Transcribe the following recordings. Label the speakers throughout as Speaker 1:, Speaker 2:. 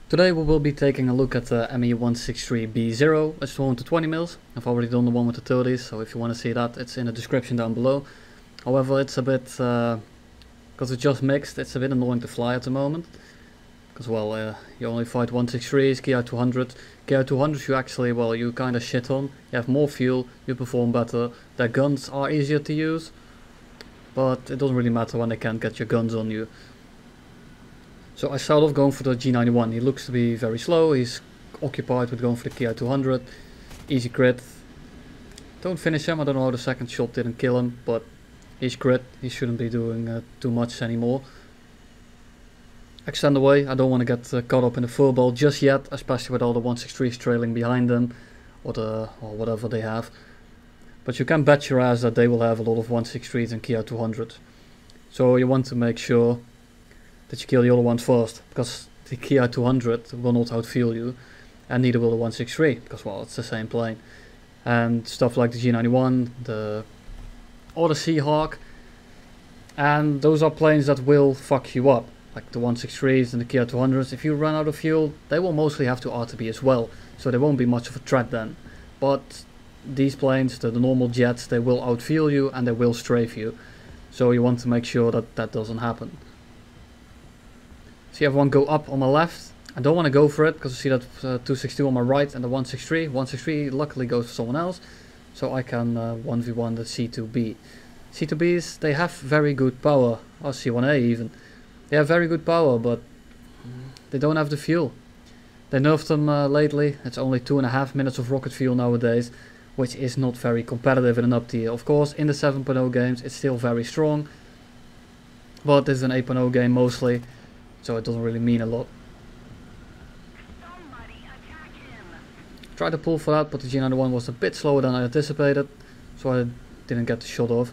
Speaker 1: Today we will be taking a look at the Me-163 B-0. It's the one with the 20 mils. I've already done the one with the 30s, so if you want to see that, it's in the description down below. However, it's a bit, because it's just mixed, it's a bit annoying to fly at the moment. Because, well, you only fight 163s, Ki 200. Ki 200s you actually, well, you kind of shit on. You have more fuel, you perform better. Their guns are easier to use, but it doesn't really matter when they can't get your guns on you. So I started off going for the G91. He looks to be very slow. He's occupied with going for the Ki 200. Easy crit. Don't finish him. I don't know how the second shot didn't kill him, but he's crit. He shouldn't be doing too much anymore. Extend away. I don't want to get caught up in the full ball just yet, especially with all the 163s trailing behind them, or whatever they have. But you can bet your ass that they will have a lot of 163s and Ki 200. So you want to make sure that you kill the other ones first, because the Ki 200 will not outfuel you, and neither will the 163, because, well, it's the same plane. And stuff like the G91, or the Seahawk, and those are planes that will fuck you up, like the 163s and the Ki 200s. If you run out of fuel, they will mostly have to RTB as well, so they won't be much of a threat then. But these planes, the normal jets, they will outfuel you and they will strafe you, so you want to make sure that that doesn't happen. See everyone go up on my left. I don't want to go for it because I see that 262 on my right and the 163. 163 luckily goes for someone else, so I can 1v1 the C2B. C2Bs, they have very good power, or C1A even. They have very good power, but they don't have the fuel. They nerfed them lately. It's only 2.5 minutes of rocket fuel nowadays, which is not very competitive in an up tier. Of course, in the 7.0 games it's still very strong, but this is an 8.0 game mostly, so it doesn't really mean a lot. Tried to pull for that, but the G91 was a bit slower than I anticipated, so I didn't get the shot off.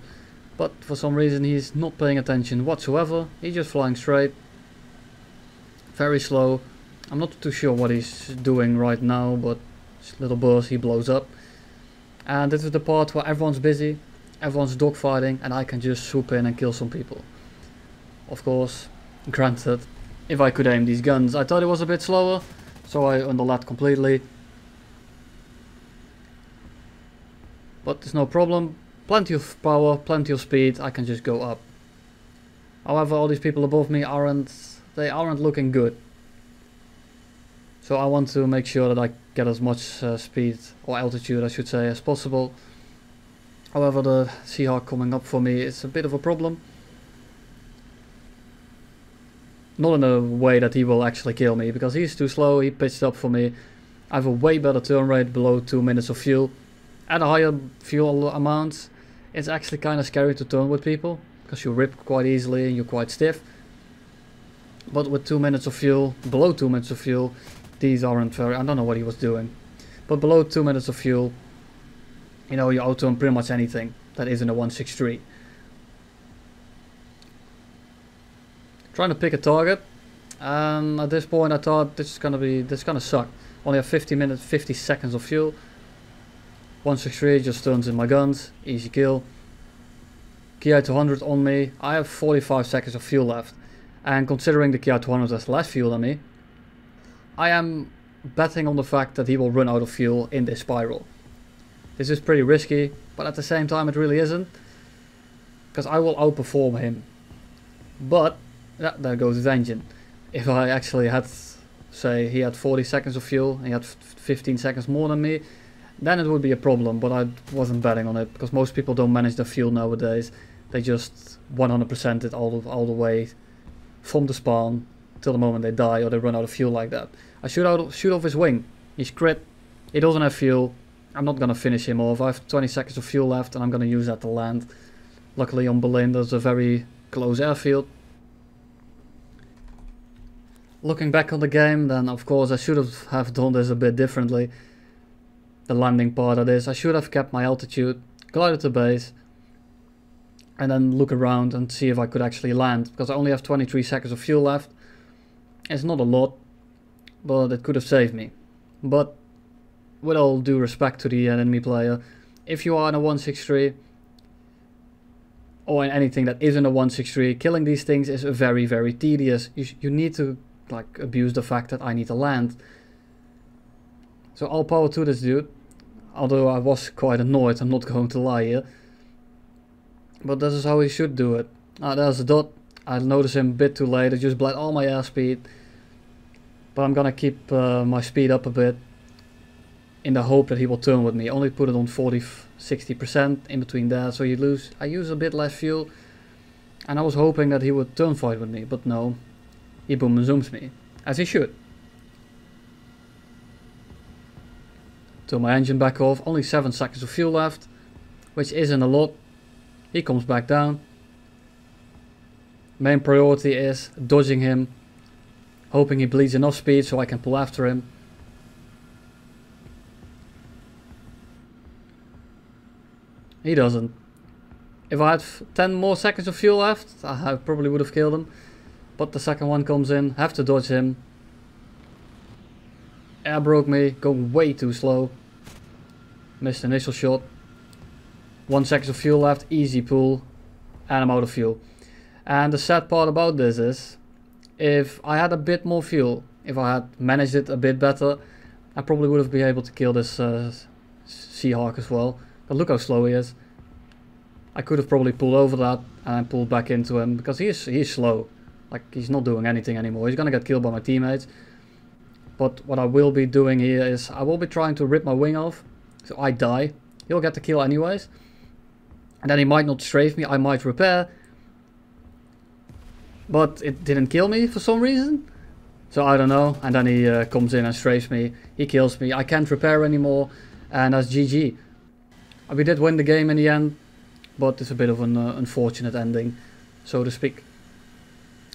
Speaker 1: But for some reason he's not paying attention whatsoever. He's just flying straight. Very slow. I'm not too sure what he's doing right now, but little burst, he blows up. And this is the part where everyone's busy, everyone's dogfighting, and I can just swoop in and kill some people. Of course, granted, if I could aim these guns. I thought it was a bit slower, so I underlat completely. But there's no problem. Plenty of power, plenty of speed, I can just go up. However, all these people above me aren't looking good. So I want to make sure that I get as much speed, or altitude I should say, as possible. However, the Seahawk coming up for me is a bit of a problem. Not in a way that he will actually kill me, because he's too slow, he pitched up for me. I have a way better turn rate, below 2 minutes of fuel. At a higher fuel amount, it's actually kind of scary to turn with people, because you rip quite easily and you're quite stiff. But with 2 minutes of fuel, below 2 minutes of fuel, these aren't very, I don't know what he was doing. But below 2 minutes of fuel, you know, you out-turn pretty much anything that isn't a 163. Trying to pick a target, and at this point I thought this is gonna suck. Only have 50 seconds of fuel. 163 just turns in my guns, easy kill. Ki 200 on me. I have 45 seconds of fuel left, and considering the Ki 200 has less fuel than me, I am betting on the fact that he will run out of fuel in this spiral. This is pretty risky, but at the same time it really isn't, because I will outperform him. But yeah, there goes his engine. If I actually had, say, he had 40 seconds of fuel and he had 15 seconds more than me, then it would be a problem, but I wasn't betting on it, because most people don't manage their fuel nowadays. They just 100% it all the way from the spawn till the moment they die, or they run out of fuel like that. I shoot off his wing. He's crit. He doesn't have fuel. I'm not going to finish him off. I have 20 seconds of fuel left, and I'm going to use that to land. Luckily on Berlin there's a very close airfield. Looking back on the game, then of course I should have done this a bit differently. The landing part of this, I should have kept my altitude, glided to base, and then look around and see if I could actually land, because I only have 23 seconds of fuel left. It's not a lot, but it could have saved me. But with all due respect to the enemy player, if you are in a 163, or in anything that isn't a 163, killing these things is very, very tedious. You need to like abuse the fact that I need to land. So all power to this dude. Although I was quite annoyed, I'm not going to lie here. But this is how he should do it. There's a dot. I noticed him a bit too late. I just bled all my airspeed. But I'm gonna keep my speed up a bit. In the hope that he will turn with me. Only put it on 40-60% in between there. So you lose. I use a bit less fuel. And I was hoping that he would turn fight with me. But no. He boom and zooms me. As he should. Turn my engine back off. Only 7 seconds of fuel left. Which isn't a lot. He comes back down. Main priority is dodging him. Hoping he bleeds enough speed so I can pull after him. He doesn't. If I had 10 more seconds of fuel left, I probably would have killed him. But the second one comes in. Have to dodge him. Air broke me, going way too slow. Missed initial shot. 1 second of fuel left, easy pull. And I'm out of fuel. And the sad part about this is, if I had a bit more fuel, if I had managed it a bit better, I probably would have been able to kill this Seahawk as well. But look how slow he is. I could have probably pulled over that and pulled back into him, because he's slow. Like, he's not doing anything anymore. He's gonna get killed by my teammates. But what I will be doing here is I will be trying to rip my wing off. So I die. He'll get the kill anyways. And then he might not strafe me. I might repair. But it didn't kill me for some reason. So I don't know. And then he comes in and strafes me. He kills me. I can't repair anymore. And that's GG. We did win the game in the end. But it's a bit of an unfortunate ending, so to speak.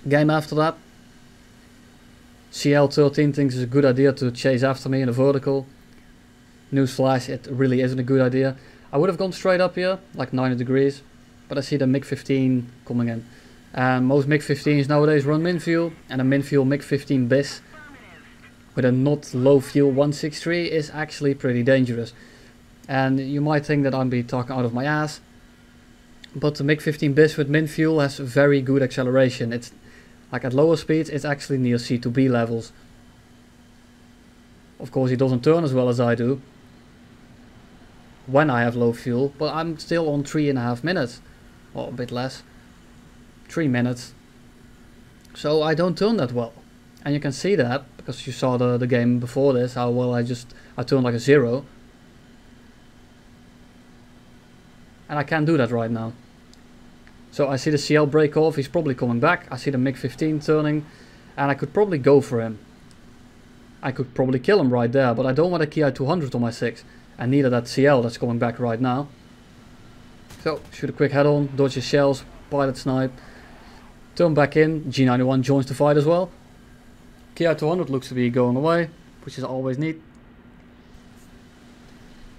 Speaker 1: Game after that. CL13 thinks it's a good idea to chase after me in a vertical. Newsflash, it really isn't a good idea. I would have gone straight up here, like 90 degrees. But I see the MiG-15 coming in. And most MiG-15s nowadays run min fuel. And a min fuel MiG-15 bis with a not low fuel 163 is actually pretty dangerous. And you might think that I'm be talking out of my ass. But the MiG-15 bis with min fuel has very good acceleration. It's like at lower speeds, it's actually near C2B levels. Of course, he doesn't turn as well as I do when I have low fuel, but I'm still on 3.5 minutes, or a bit less, 3 minutes. So I don't turn that well, and you can see that because you saw the game before this, how well I turned like a 0, and I can't do that right now. So I see the CL break off, he's probably coming back. I see the MiG-15 turning, and I could probably go for him. I could probably kill him right there, but I don't want a Ki 200 on my 6. And neither that CL that's coming back right now. So, shoot a quick head on, dodge his shells, pilot snipe. Turn back in, G91 joins the fight as well. Ki 200 looks to be going away, which is always neat.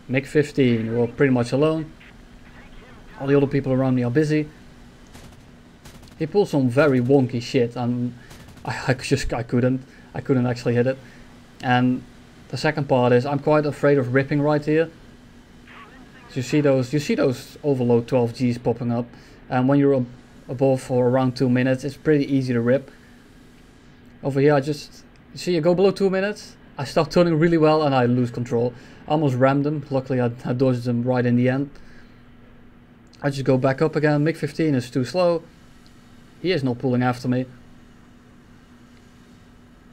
Speaker 1: MiG-15, we're pretty much alone. All the other people around me are busy. He pulls some very wonky shit, and I couldn't actually hit it. And the second part is I'm quite afraid of ripping right here. So you see those overload 12Gs popping up, and when you're above or around 2 minutes, it's pretty easy to rip. Over here, you see, you go below 2 minutes, I start turning really well, and I lose control. I almost rammed him. Luckily, I dodged him right in the end. I just go back up again. MiG-15 is too slow. He is not pulling after me.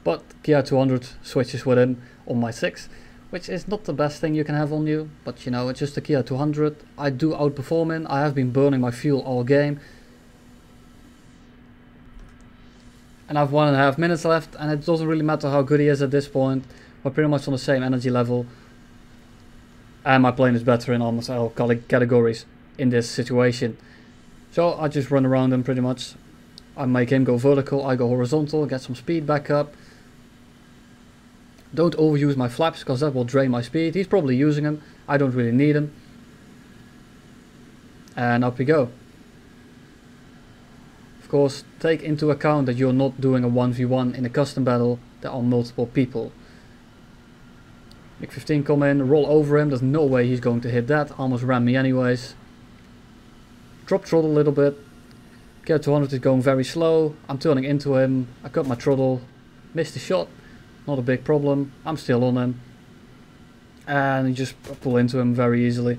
Speaker 1: But Ki 200 switches with him on my 6, which is not the best thing you can have on you. But you know, it's just a Ki 200. I do outperform him. I have been burning my fuel all game. And I have 1.5 minutes left, and it doesn't really matter how good he is at this point. We're pretty much on the same energy level. And my plane is better in almost all categories in this situation. So I just run around him pretty much. I make him go vertical, I go horizontal, get some speed back up. Don't overuse my flaps, because that will drain my speed. He's probably using them. I don't really need them. And up we go. Of course, take into account that you're not doing a 1v1 in a custom battle. There are multiple people. MiG-15 come in, roll over him. There's no way he's going to hit that. Almost ran me anyways. Drop throttle a little bit. Ki 200 is going very slow. I'm turning into him. I cut my throttle. Missed the shot, not a big problem. I'm still on him. And you just pull into him very easily.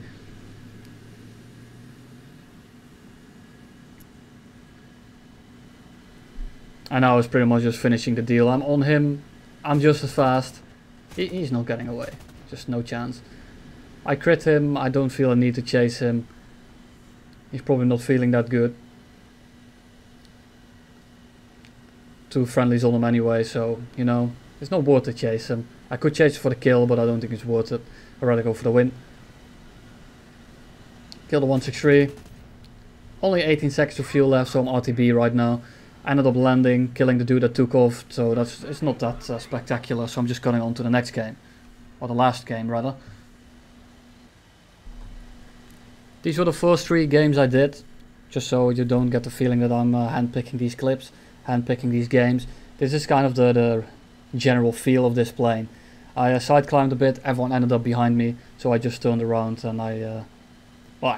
Speaker 1: And I was pretty much just finishing the deal. I'm on him. I'm just as fast. He's not getting away. Just no chance. I crit him. I don't feel a need to chase him. He's probably not feeling that good. 2 friendlies on him anyway, so, you know, it's not worth to chase him. I could chase for the kill, but I don't think it's worth it. I'd rather go for the win. Kill the 163. Only 18 seconds of fuel left, so I'm RTB right now. I ended up landing, killing the dude that took off, so it's not that spectacular, so I'm just going on to the next game. Or the last game, rather. These were the first 3 games I did, just so you don't get the feeling that I'm handpicking these clips, handpicking these games. This is kind of the general feel of this plane. I side climbed a bit, everyone ended up behind me, so I just turned around and I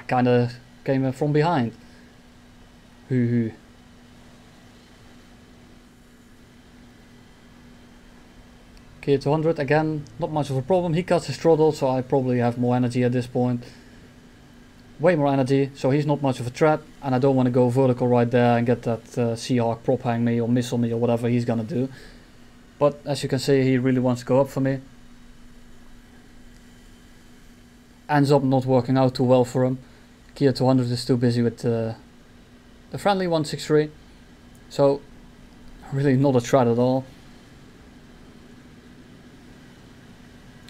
Speaker 1: kind of came from behind. Hoo. Kia 200, again, not much of a problem. He cuts his throttle, so I probably have more energy at this point. Way more energy, so he's not much of a threat, and I don't want to go vertical right there and get that Seahawk prop hang me or missile me or whatever he's gonna do. But as you can see, he really wants to go up for me. Ends up not working out too well for him. Kia 200 is too busy with the friendly 163, so really not a threat at all.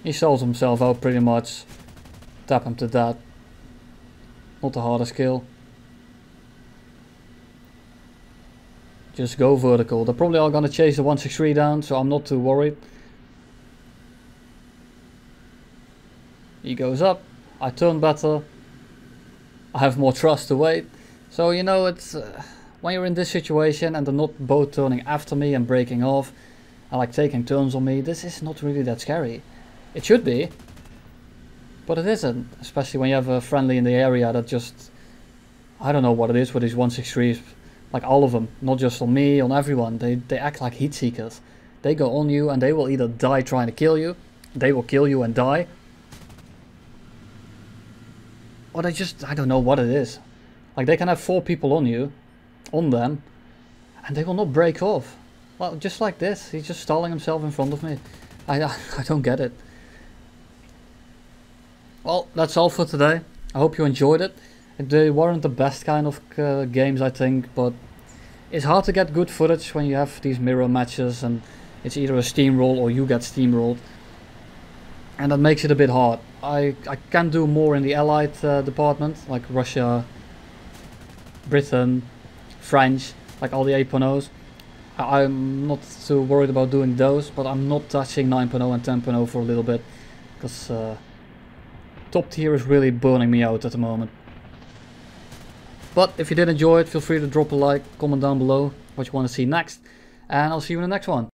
Speaker 1: He sells himself out pretty much. Tap him to that. Not the hardest kill. Just go vertical. They're probably all gonna chase the 163 down, so I'm not too worried. He goes up. I turn better. I have more trust to wait. So you know, it's when you're in this situation and they're not both turning after me and breaking off and like taking turns on me, this is not really that scary. It should be, but it isn't, especially when you have a friendly in the area that just, I don't know what it is with these 163s, like all of them, not just on me, on everyone. They act like heat seekers. They go on you and they will either die trying to kill you, they will kill you and die, or they just, I don't know what it is. Like they can have 4 people on you, on them, and they will not break off. Well, just like this, he's just stalling himself in front of me. I don't get it. Well, that's all for today. I hope you enjoyed it. They weren't the best kind of games, I think, but it's hard to get good footage when you have these mirror matches and it's either a steamroll or you get steamrolled. And that makes it a bit hard. I can do more in the Allied department, like Russia, Britain, French, like all the 8.0s. I'm not too worried about doing those, but I'm not touching 9.0 and 10.0 for a little bit, because top tier is really burning me out at the moment. But if you did enjoy it, feel free to drop a like, comment down below what you want to see next, and I'll see you in the next one.